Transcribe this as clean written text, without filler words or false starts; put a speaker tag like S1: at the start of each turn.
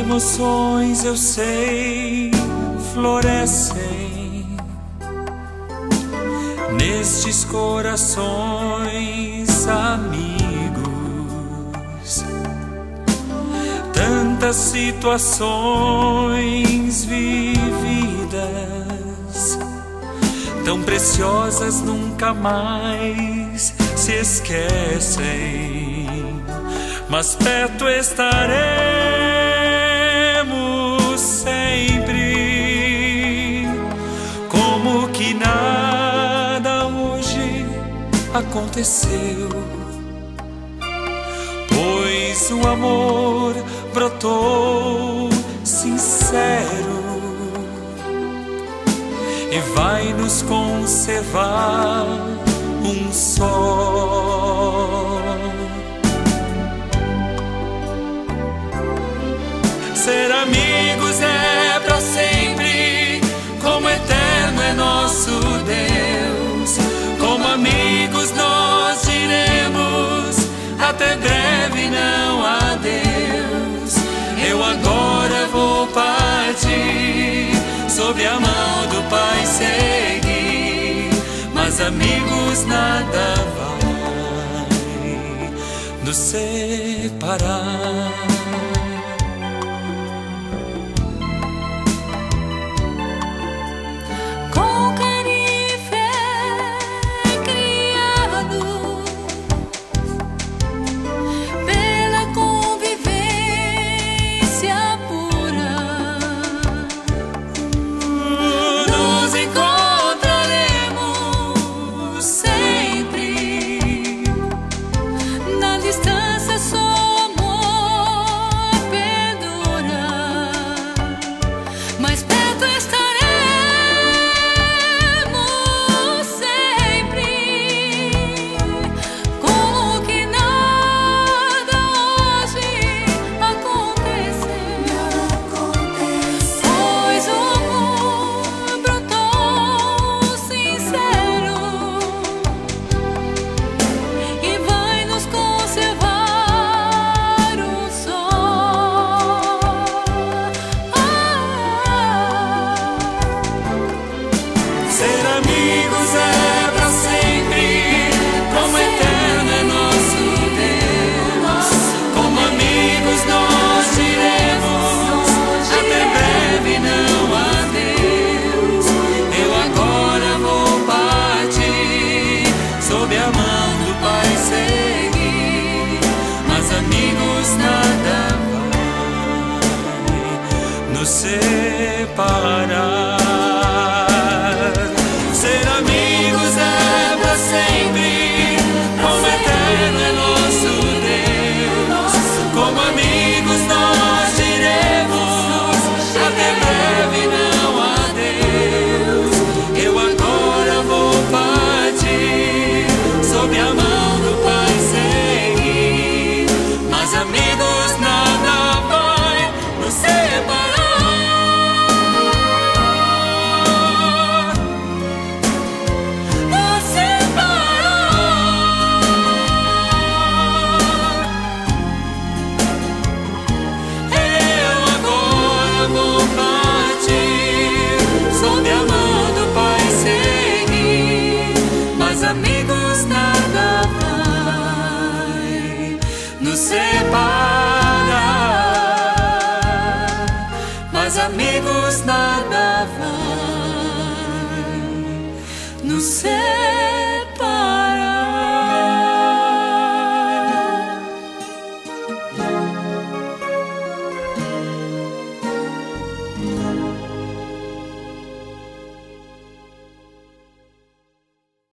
S1: Emoções, eu sei, florescem nestes corações amigos. Tantas situações vividas, tão preciosas, nunca mais se esquecem, mas perto estaremos sempre, como que nada hoje aconteceu, pois o amor brotou sincero e vai nos conservar um só. Ser amigos é pra sempre, como eterno é nosso Deus. Como amigos nós diremos, até breve, não adeus. Eu agora vou partir, sob a mão do Pai seguir, mas amigos nada vai nos separar. Separar. Ser amigos é pra sempre, como eterno é nosso Deus. Como amigos nós diremos, até breve, não adeus. Eu agora vou partir, sob a mão do Pai seguir, mas amigos nada vai nos separar. Mas amigos nada vai nos separar.